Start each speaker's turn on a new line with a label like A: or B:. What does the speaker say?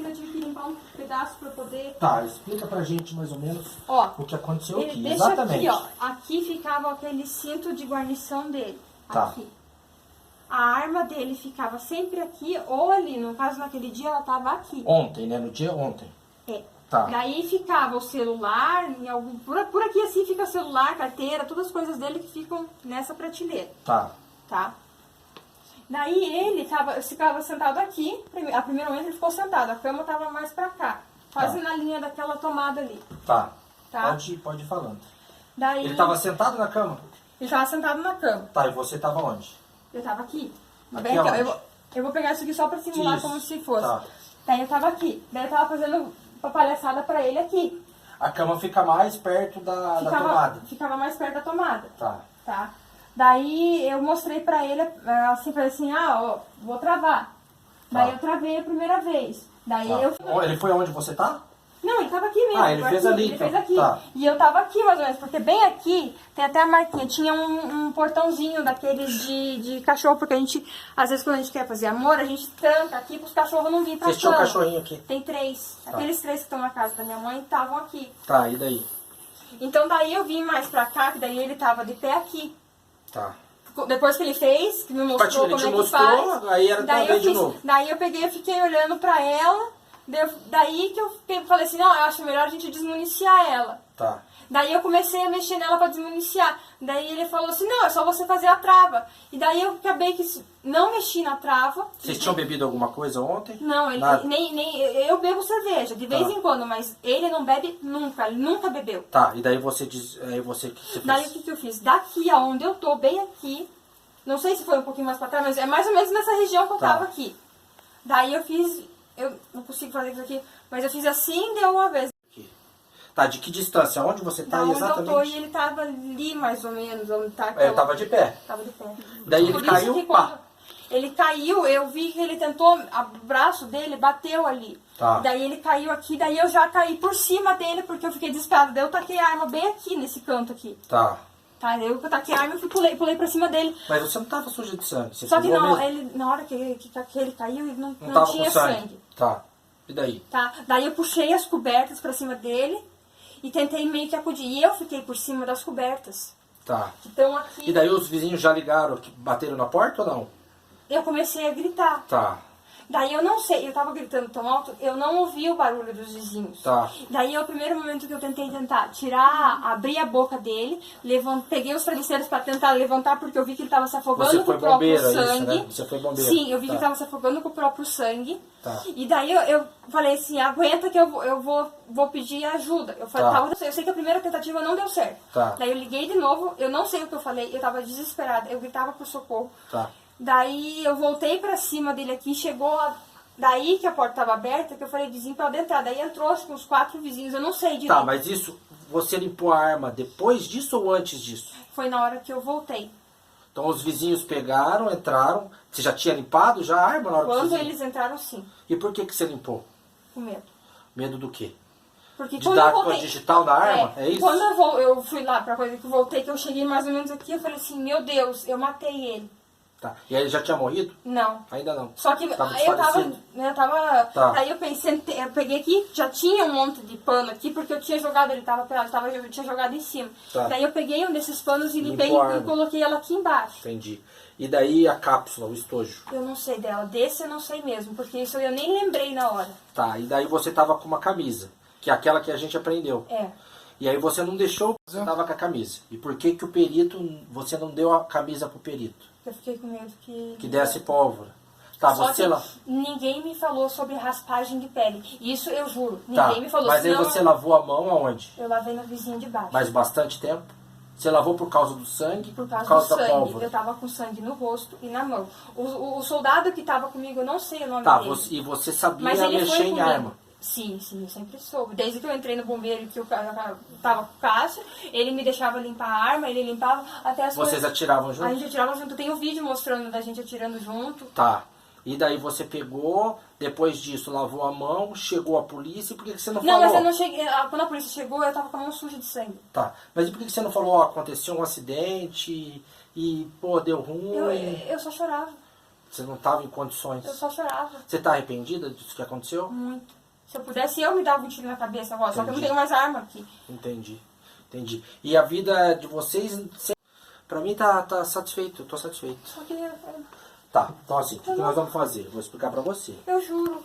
A: eu tive que limpar um pedaço pra poder...
B: Tá, explica pra gente mais ou menos
A: Ó,
B: o que aconteceu
A: ele
B: aqui.
A: deixa
B: Exatamente.
A: aqui, ó. Aqui ficava aquele cinto de guarnição dele.
B: Tá.
A: Aqui. A arma dele ficava sempre aqui ou ali. No caso, naquele dia, ela tava aqui.
B: Ontem, né? No dia ontem.
A: É.
B: Tá.
A: Daí ficava o celular, em algum, por aqui assim fica celular, carteira, todas as coisas dele que ficam nessa prateleira,
B: Tá.
A: tá? Daí ele ficava sentado aqui, a primeira vez ele ficou sentado, a cama tava mais pra cá, quase na linha daquela tomada ali.
B: Tá.
A: Tá.
B: Pode ir falando.
A: Daí,
B: Ele tava sentado na cama?
A: ele tava sentado na cama,
B: Tá, e você tava onde?
A: eu tava aqui.
B: Aqui
A: Bem aqui, ó,
B: aonde?
A: eu vou pegar isso aqui só pra simular
B: Isso.
A: como se fosse.
B: Tá.
A: Daí eu tava aqui, daí eu tava fazendo uma palhaçada pra ele aqui.
B: A cama fica mais perto da tomada.
A: Ficava mais perto da tomada.
B: Tá.
A: Tá? Daí eu mostrei pra ele, assim, falei assim, ó, vou travar. Daí eu travei a primeira vez. Daí
B: Tá.
A: eu...
B: Ele foi onde você tá?
A: Não, ele tava aqui mesmo.
B: Ah, ele fez
A: aqui,
B: ali,
A: ele
B: então.
A: fez aqui.
B: Tá.
A: E eu tava aqui mais ou menos, porque bem aqui, tem até a marquinha, tinha um portãozinho daqueles de cachorro, porque a gente, às vezes quando a gente quer fazer amor, a gente tranca aqui pros cachorros não virem pra
B: Vocês tinham um
A: cama.
B: cachorrinho aqui.
A: Tem 3.
B: Tá.
A: Aqueles 3 que estão na casa da minha mãe estavam aqui.
B: Tá, e daí?
A: Então daí eu vim mais pra cá, que daí ele tava de pé aqui.
B: Tá.
A: Depois que ele fez, que me mostrou
B: Ele
A: como
B: te
A: é que
B: mostrou,
A: faz.
B: aí era
A: daí
B: também
A: eu
B: de
A: fiz,
B: novo.
A: daí eu peguei e fiquei olhando pra ela. Daí que eu falei assim, não, eu acho melhor a gente desmuniciar ela.
B: Tá.
A: Daí eu comecei a mexer nela pra desmuniciar. Daí ele falou assim, não, é só você fazer a trava. E daí eu acabei que não mexi na trava.
B: Vocês tinham bebido alguma coisa ontem?
A: Não, ele,
B: Nada.
A: nem eu bebo cerveja, de vez
B: Tá.
A: em quando, mas ele não bebe nunca, ele nunca bebeu.
B: Tá, e daí você diz. Aí você que você fez?
A: Daí o que eu fiz? Daqui aonde eu tô, bem aqui, não sei se foi um pouquinho mais pra trás, mas é mais ou menos nessa região que eu
B: Tá.
A: tava aqui. Daí eu fiz, eu não consigo fazer isso aqui, mas eu fiz assim, deu uma vez.
B: Aqui. Tá, de que distância? Onde você tá
A: Da onde
B: exatamente?
A: eu tô, e ele tava ali mais ou menos, onde tá
B: É,
A: aquela...
B: eu tava de pé.
A: Tava de pé.
B: Daí ele
A: Por isso
B: caiu,
A: que
B: pá.
A: quando ele caiu, eu vi que ele tentou, o braço dele bateu ali.
B: Tá.
A: Daí ele caiu aqui, daí eu já caí por cima dele, porque eu fiquei desesperada. Daí eu taquei a arma bem aqui, nesse canto aqui.
B: Tá.
A: Tá, daí eu taquei a arma e pulei pra cima dele.
B: Mas você não tava sujo de sangue. Você
A: Só que
B: pulou
A: não,
B: mesmo?
A: ele, na hora que ele caiu, ele não
B: tava
A: tinha
B: com sangue.
A: sangue.
B: Tá. E daí?
A: Tá? Daí eu puxei as cobertas pra cima dele e tentei meio que acudir. E eu fiquei por cima das cobertas.
B: Tá.
A: Então aqui
B: E daí os vizinhos já ligaram, bateram na porta ou não?
A: eu comecei a gritar.
B: Tá.
A: Daí eu não sei, eu tava gritando tão alto, eu não ouvi o barulho dos vizinhos.
B: Tá.
A: Daí é o primeiro momento que eu tentei abrir a boca dele, peguei os travesseiros pra tentar levantar, porque eu vi que ele tava se afogando
B: Você
A: com
B: foi
A: o próprio
B: bombeira, isso,
A: sangue.
B: né? Você foi bombeira.
A: Sim, eu vi
B: Tá.
A: que ele tava se afogando com o próprio sangue.
B: Tá.
A: E daí eu falei assim, aguenta que eu vou pedir ajuda. Eu falei,
B: Tá.
A: eu sei que a primeira tentativa não deu certo.
B: Tá.
A: Daí eu liguei de novo, eu não sei o que eu falei, eu tava desesperada, eu gritava por socorro.
B: Tá.
A: Daí eu voltei pra cima dele aqui, daí que a porta tava aberta, que eu falei, vizinho, pode entrar. Daí entrou acho que uns 4 vizinhos, eu não sei direito.
B: Tá, mas isso, você limpou a arma depois disso ou antes disso?
A: Foi na hora que eu voltei.
B: Então os vizinhos pegaram, entraram. Você já tinha limpado já a arma na hora que
A: Quando
B: você...
A: eles entraram, sim,
B: E por que você limpou?
A: com medo.
B: Medo do quê?
A: Porque
B: De
A: quando
B: dar
A: eu
B: com a
A: voltei...
B: digital na arma? É isso?
A: Quando eu fui lá pra coisa que eu voltei, que eu cheguei mais ou menos aqui, eu falei assim, meu Deus, eu matei ele.
B: Tá. E aí ele já tinha morrido?
A: Não.
B: Ainda não.
A: Só que
B: Tava
A: aí eu tava...
B: Tá.
A: Aí eu pensei, eu peguei aqui, já tinha um monte de pano aqui, porque eu tinha jogado, ele tava pelado, eu tinha jogado em cima.
B: Tá.
A: Daí eu peguei um desses panos e limpei
B: Limpou a
A: e
B: arma.
A: coloquei ela aqui embaixo.
B: Entendi. E daí a cápsula, o estojo?
A: Eu não sei dela, desse eu não sei mesmo, porque isso eu nem lembrei na hora.
B: Tá, e daí você tava com uma camisa, que é aquela que a gente aprendeu.
A: É.
B: E aí você não deixou, você tava com a camisa. E por que que o perito, você não deu a camisa pro perito?
A: Eu fiquei com medo que
B: desse pólvora. Tá,
A: Só
B: você
A: que
B: lá.
A: ninguém me falou sobre raspagem de pele. Isso eu juro.
B: Tá,
A: Ninguém me falou.
B: mas aí
A: senão
B: você lavou a mão aonde?
A: eu lavei no vizinho de baixo.
B: Mais bastante tempo? Você lavou por causa do sangue?
A: Por causa do
B: da
A: sangue.
B: pólvora?
A: Eu tava com sangue no rosto e na mão. O soldado que tava comigo, eu não sei o nome
B: Tá,
A: dele.
B: e você sabia
A: Mas ele
B: mexer
A: foi
B: em
A: comigo.
B: arma?
A: Sim, eu sempre soube. Desde que eu entrei no bombeiro e que eu tava com o Cássio, ele me deixava limpar a arma, ele limpava até as
B: Vocês
A: coisas.
B: atiravam
A: A
B: junto?
A: gente atirava junto. Tem um vídeo mostrando da gente atirando junto.
B: Tá. E daí você pegou, depois disso lavou a mão, chegou a polícia, e por que que você não
A: Não,
B: falou?
A: mas eu não cheguei. Quando a polícia chegou, eu tava com a mão suja de sangue.
B: Tá. Mas e por que que você não falou, ó, aconteceu um acidente e, pô, deu ruim?
A: Eu só chorava.
B: Você não tava em condições.
A: Eu só chorava.
B: Você tá arrependida disso que aconteceu?
A: Muito. Se eu pudesse, eu me dava um tiro na cabeça, vó. Só que eu não
B: Entendi.
A: tenho mais arma aqui.
B: Entendi. Entendi. E a vida de vocês, pra mim, tá satisfeito. Eu tô satisfeito.
A: Só queria...
B: Tá, então assim, o que nós vamos fazer? Vou explicar pra você.
A: Eu juro.